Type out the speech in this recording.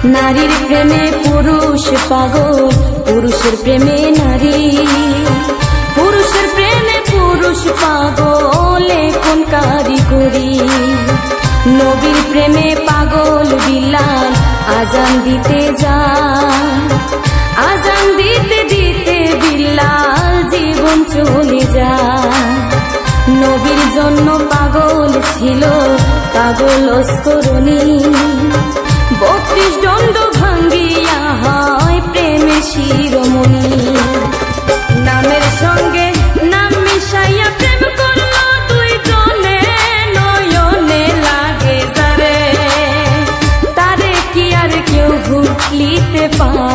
নারীর প্রেমে পুরুষ পাগল, পুরুষের প্রেমে নারী, পুরুষের প্রেমে পুরুষ পাগল, কোন কারিগরি। নবীর প্রেমে পাগল বিলাল, আজান দিতে যায়, আজান দিতে দিতে বিলাল জীবন চলে যায়। নবীর জন্য পাগল ছিল পাগল অস্করণী, 32 দণ্ড ভাঙ্গিয়া হয় প্রেমের শিরোমণি। নামের সঙ্গে নাম মিশাইয়া প্রেম করলো দুই জনে, নয়নে লাগে যারে, তারে কি আর কেউ ভুলিতে পারে।